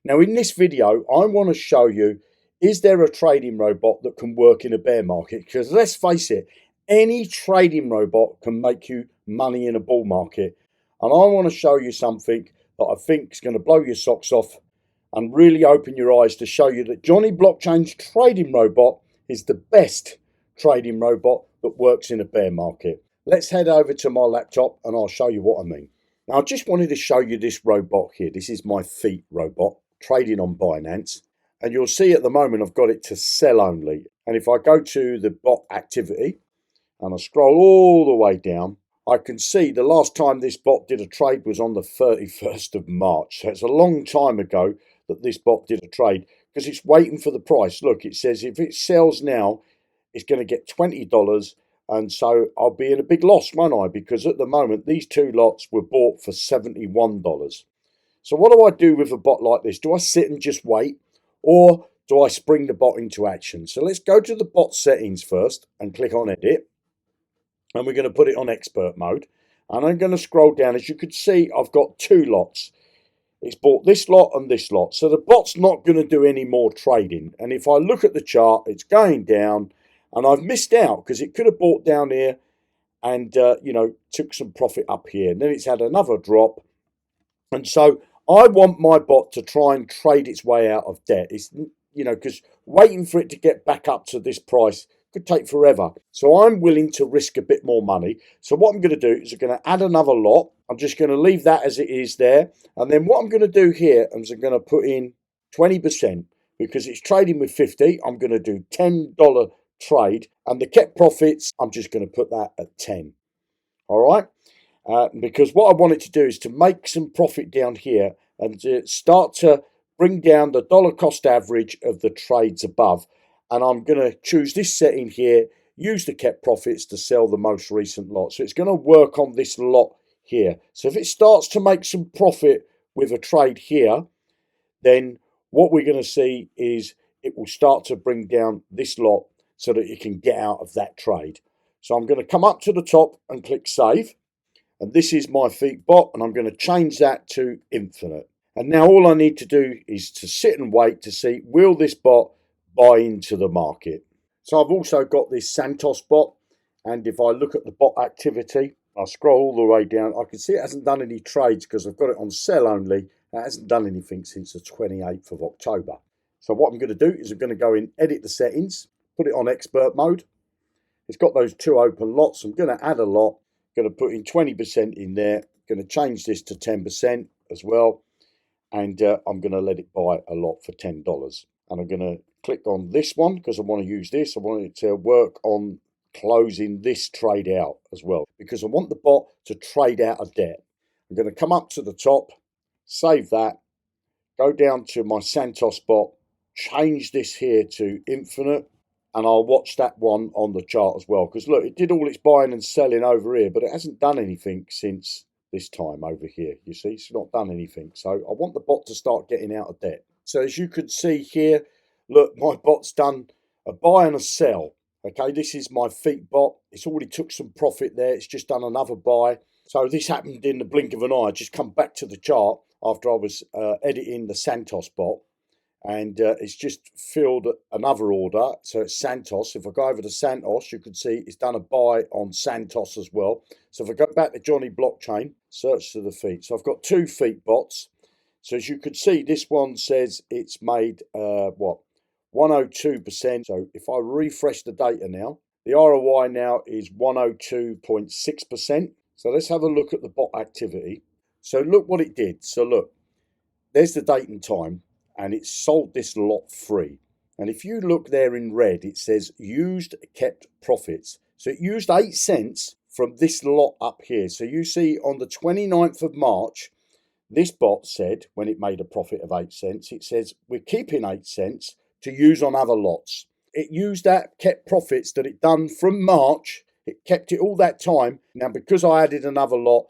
Now in this video, I want to show you, is there a trading robot that can work in a bear market? Because let's face it, any trading robot can make you money in a bull market. And I want to show you something that I think is going to blow your socks off and really open your eyes to show you that Jonny Blockchain's trading robot is the best trading robot that works in a bear market. Let's head over to my laptop and I'll show you what I mean. Now, I just wanted to show you this robot here. This is my feet robot trading on Binance. And you'll see at the moment I've got it to sell only. And if I go to the bot activity and I scroll all the way down, I can see the last time this bot did a trade was on the 31st of March. So it's a long time ago that this bot did a trade because it's waiting for the price. Look, it says if it sells now, it's going to get $20. And so I'll be in a big loss, won't I? Because at the moment, these two lots were bought for $71. So what do I do with a bot like this? Do I sit and just wait? Or do I spring the bot into action? So let's go to the bot settings first and click on edit. And we're going to put it on expert mode. And I'm going to scroll down. As you can see, I've got two lots. It's bought this lot and this lot. So the bot's not going to do any more trading. And if I look at the chart, it's going down. And I've missed out because it could have bought down here and, took some profit up here. And then it's had another drop. And so I want my bot to try and trade its way out of debt. It's, because waiting for it to get back up to this price could take forever. So I'm willing to risk a bit more money. So what I'm going to do is I'm going to add another lot. I'm just going to leave that as it is there. And then what I'm going to do here is I'm going to put in 20% because it's trading with 50. I'm going to do $10 trade. And the kept profits, I'm just going to put that at 10. All right. Because what I want it to do is to make some profit down here and to start to bring down the dollar cost average of the trades above. And I'm going to choose this setting here, use the kept profits to sell the most recent lot. So it's going to work on this lot here. So if it starts to make some profit with a trade here, then what we're going to see is it will start to bring down this lot so that you can get out of that trade. So I'm going to come up to the top and click save. And this is my feet bot, and I'm going to change that to infinite. And now all I need to do is to sit and wait to see, will this bot buy into the market? So I've also got this Santos bot, and if I look at the bot activity, I scroll all the way down, I can see it hasn't done any trades because I've got it on sell only. It hasn't done anything since the 28th of October. So what I'm going to do is I'm going to go in, edit the settings, put it on expert mode. It's got those two open lots. I'm going to add a lot, going to put in 20% in there, going to change this to 10% as well. And I'm going to let it buy a lot for $10. And I'm going to click on this one because I want to use this. I want it to work on closing this trade out as well because I want the bot to trade out of debt. I'm going to come up to the top, save that, go down to my Santos bot, change this here to infinite, and I'll watch that one on the chart as well because look, it did all its buying and selling over here, but it hasn't done anything since this time over here. You see, it's not done anything. So I want the bot to start getting out of debt. So as you can see here, look, my bot's done a buy and a sell. Okay, this is my feet bot. It's already took some profit there. It's just done another buy. So this happened in the blink of an eye. I just come back to the chart after I was editing the Santos bot. And it's just filled another order. So it's Santos. If I go over to Santos, you can see it's done a buy on Santos as well. So if I go back to Jonny Blockchain, search to the feet. So I've got two feet bots. So as you can see, this one says it's made, 102%. So if I refresh the data now, the ROI now is 102.6%. So let's have a look at the bot activity. So look what it did. So look, there's the date and time. And it sold this lot free. And if you look there in red, it says used kept profits. So it used 8 cents from this lot up here. So you see on the 29th of March, this bot said, when it made a profit of 8 cents, it says we're keeping 8 cents to use on other lots. It used that kept profits that it done from March. It kept it all that time. Now, because I added another lot,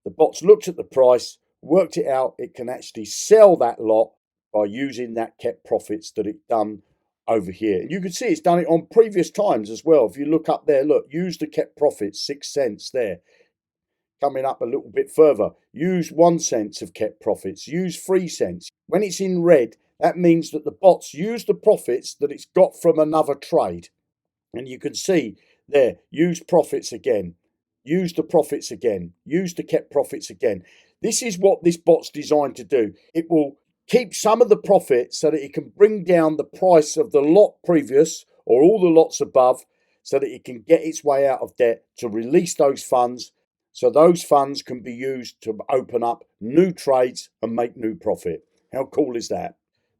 the bots looked at the price, worked it out. It can actually sell that lot by using that kept profits that it done over here. And you can see it's done it on previous times as well. If you look up there, look, use the kept profits, 6 cents there. coming up a little bit further. Use 1 cent of kept profits. Use 3 cents. When it's in red, that means that the bots use the profits that it's got from another trade. And you can see there, use profits again. Use the profits again. Use the kept profits again. This is what this bot's designed to do. It will keep some of the profit so that it can bring down the price of the lot previous or all the lots above so that it can get its way out of debt to release those funds so those funds can be used to open up new trades and make new profit. How cool is that?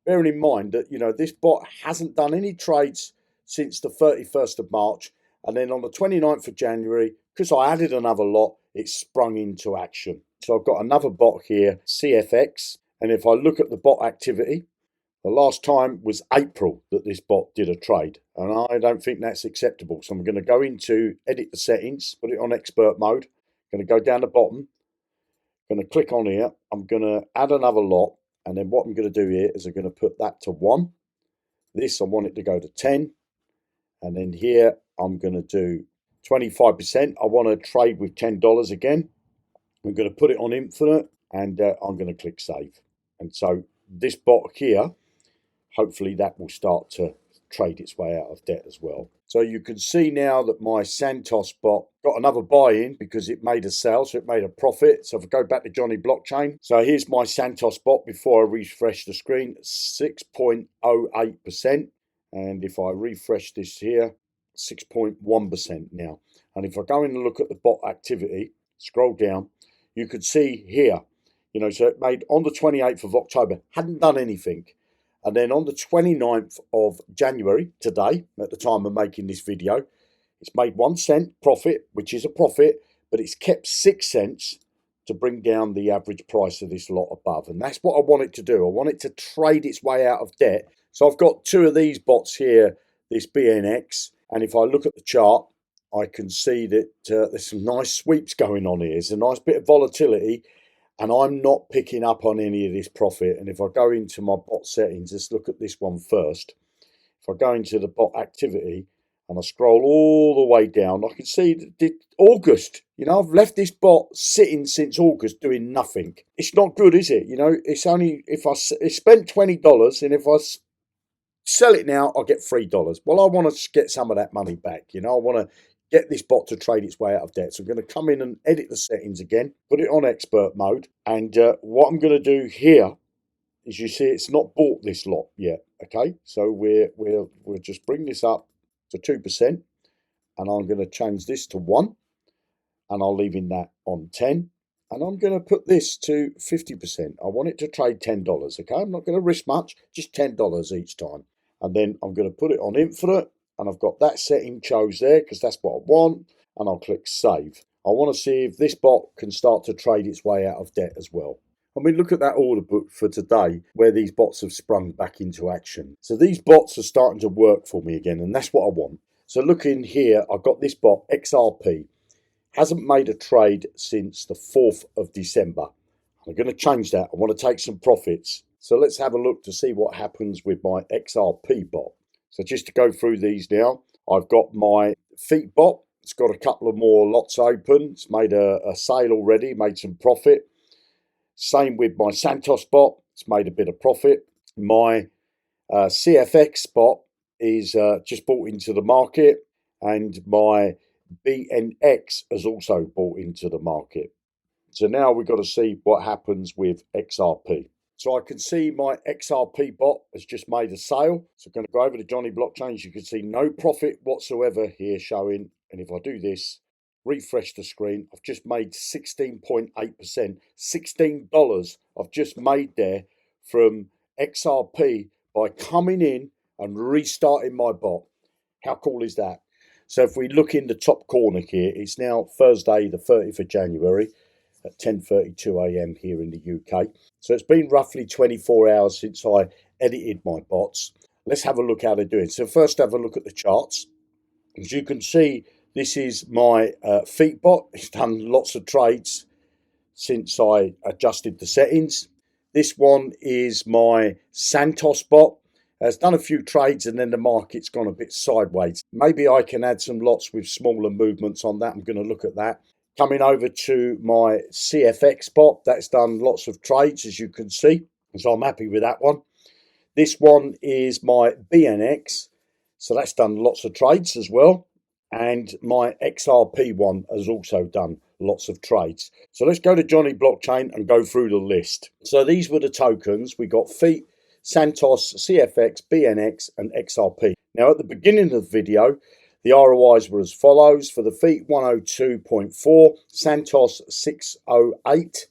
Bearing in mind that, this bot hasn't done any trades since the 31st of March. And then on the 29th of January, because I added another lot, it sprung into action. So I've got another bot here, CFX. And if I look at the bot activity, the last time was April that this bot did a trade. And I don't think that's acceptable. So I'm going to go into edit the settings, put it on expert mode. Going to go down the bottom. Going to click on here. I'm going to add another lot. And then what I'm going to do here is I'm going to put that to 1. This, I want it to go to 10. And then here, I'm going to do 25%. I want to trade with $10 again. I'm going to put it on infinite and I'm going to click save. And so this bot here, hopefully that will start to trade its way out of debt as well. So you can see now that my Santos bot got another buy-in because it made a sale, so it made a profit. So if I go back to Jonny Blockchain, so here's my Santos bot before I refresh the screen, 6.08%. And if I refresh this here, 6.1% now. And if I go in and look at the bot activity, scroll down, you could see here, so it made on the 28th of October, hadn't done anything. And then on the 29th of January, today, at the time of making this video, it's made 1 cent profit, which is a profit, but it's kept 6 cents to bring down the average price of this lot above. And that's what I want it to do. I want it to trade its way out of debt. So I've got 2 of these bots here, this BNX. And if I look at the chart, I can see that there's some nice sweeps going on here. There's a nice bit of volatility. And I'm not picking up on any of this profit. And if I go into my bot settings, let's look at this one first. If I go into the bot activity and I scroll all the way down, I can see that August, I've left this bot sitting since August doing nothing. It's not good, is it? It's only if I spent $20 and if I sell it now, I'll get $3. Well, I want to get some of that money back. I want to get this bot to trade its way out of debt. So I'm going to come in and edit the settings again, put it on expert mode. And what I'm going to do here is, you see, it's not bought this lot yet. Okay, so we'll just bring this up to 2%, and I'm going to change this to 1, and I'll leave in that on 10. And I'm going to put this to 50%. I want it to trade $10. Okay, I'm not going to risk much, just $10 each time. And then I'm going to put it on infinite. And I've got that setting chose there because that's what I want. And I'll click save. I want to see if this bot can start to trade its way out of debt as well. I mean, look at that order book for today where these bots have sprung back into action. So these bots are starting to work for me again, and that's what I want. So look in here, I've got this bot, XRP. Hasn't made a trade since the 4th of December. I'm going to change that. I want to take some profits. So let's have a look to see what happens with my XRP bot. So just to go through these now, I've got my feet bot. It's got a couple of more lots open. It's made a sale already, made some profit. Same with my Santos bot. It's made a bit of profit. My CFX bot is just bought into the market. And my BNX has also bought into the market. So now we've got to see what happens with XRP. So I can see my XRP bot has just made a sale. So I'm going to go over to Jonny Blockchain. You can see no profit whatsoever here showing. And if I do this, refresh the screen, I've just made 16.8%. $16 I've just made there from XRP by coming in and restarting my bot. How cool is that? So if we look in the top corner here, it's now Thursday, the 30th of January at 10:32 a.m. here in the UK. So it's been roughly 24 hours since I edited my bots. Let's have a look how they're doing. So first have a look at the charts. As you can see, this is my feet bot. It's done lots of trades since I adjusted the settings. This one is my Santos bot. It's done a few trades and then the market's gone a bit sideways. Maybe I can add some lots with smaller movements on that. I'm going to look at that. Coming over to my CFX bot, that's done lots of trades, as you can see, so I'm happy with that one. This one is my BNX, so that's done lots of trades as well. And my XRP one has also done lots of trades. So let's go to Jonny Blockchain and go through the list. So these were the tokens. We got Feet, Santos, CFX, BNX, and XRP. Now at the beginning of the video, the ROIs were as follows. For the Feet, 102.4, Santos 608,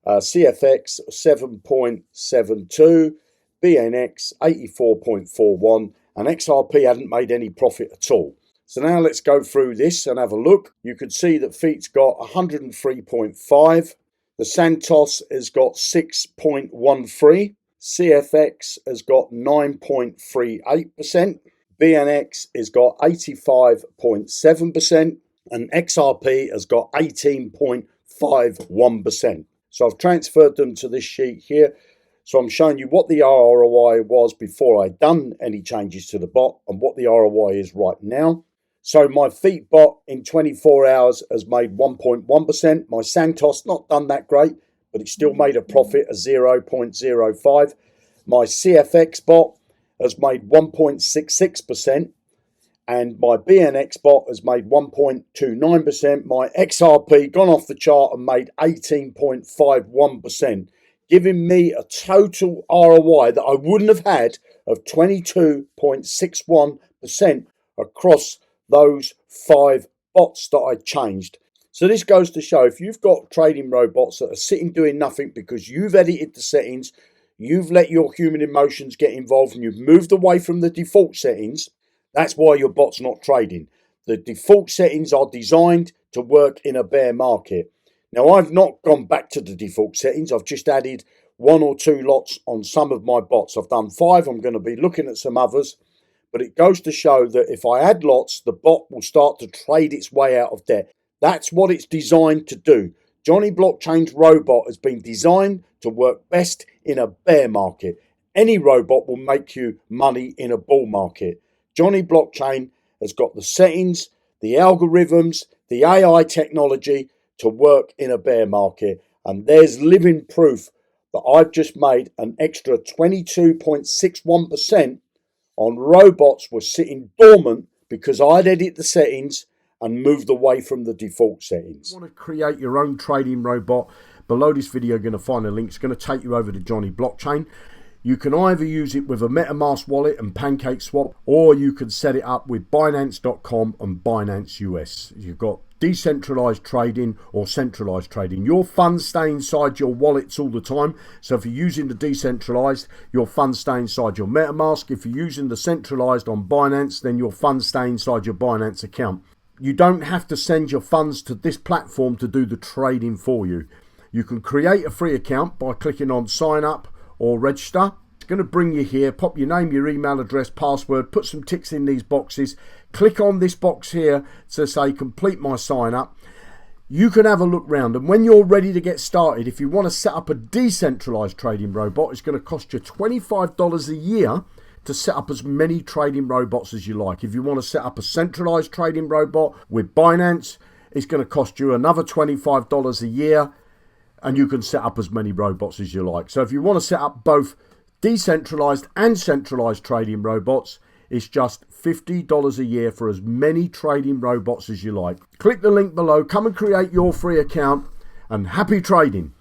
CFX 7.72, BNX 84.41, and XRP hadn't made any profit at all. So now let's go through this and have a look. You can see that Feet's got 103.5. The Santos has got 6.13. CFX has got 9.38%. BNX has got 85.7%. And XRP has got 18.51%. So I've transferred them to this sheet here. So I'm showing you what the ROI was before I'd done any changes to the bot and what the ROI is right now. So my Feet bot in 24 hours has made 1.1%. My Santos not done that great, but it still made a profit of 0.05. My CFX bot has made 1.66%. And my BNX bot has made 1.29%. My XRP gone off the chart and made 18.51%, giving me a total ROI that I wouldn't have had of 22.61% across those 5 bots that I changed. So this goes to show, if you've got trading robots that are sitting doing nothing because you've edited the settings, you've let your human emotions get involved and you've moved away from the default settings, that's why your bot's not trading. The default settings are designed to work in a bear market. Now, I've not gone back to the default settings. I've just added 1 or 2 lots on some of my bots. I've done 5. I'm going to be looking at some others. But it goes to show that if I add lots, the bot will start to trade its way out of debt. That's what it's designed to do. Jonny Blockchain's robot has been designed to work best in a bear market. Any robot will make you money in a bull market. Jonny Blockchain has got the settings, the algorithms, the AI technology to work in a bear market. And there's living proof that I've just made an extra 22.61% on robots were sitting dormant because I'd edit the settings and moved away from the default settings. If you want to create your own trading robot, below this video you're going to find a link. It's going to take you over to Jonny Blockchain. You can either use it with a MetaMask wallet and PancakeSwap, or you can set it up with Binance.com and Binance US. You've got decentralized trading or centralized trading. Your funds stay inside your wallets all the time. So if you're using the decentralized, your funds stay inside your MetaMask. If you're using the centralized on Binance, then your funds stay inside your Binance account. You don't have to send your funds to this platform to do the trading for you. You can create a free account by clicking on sign up or register. It's going to bring you here. Pop your name, your email address, password, put some ticks in these boxes. Click on this box here to say complete my sign up. You can have a look round, and when you're ready to get started, if you want to set up a decentralized trading robot, it's going to cost you $25 a year to set up as many trading robots as you like. If you want to set up a centralized trading robot with Binance, it's going to cost you another $25 a year, and you can set up as many robots as you like. So if you want to set up both decentralized and centralized trading robots, it's just $50 a year for as many trading robots as you like. Click the link below, come and create your free account, and happy trading.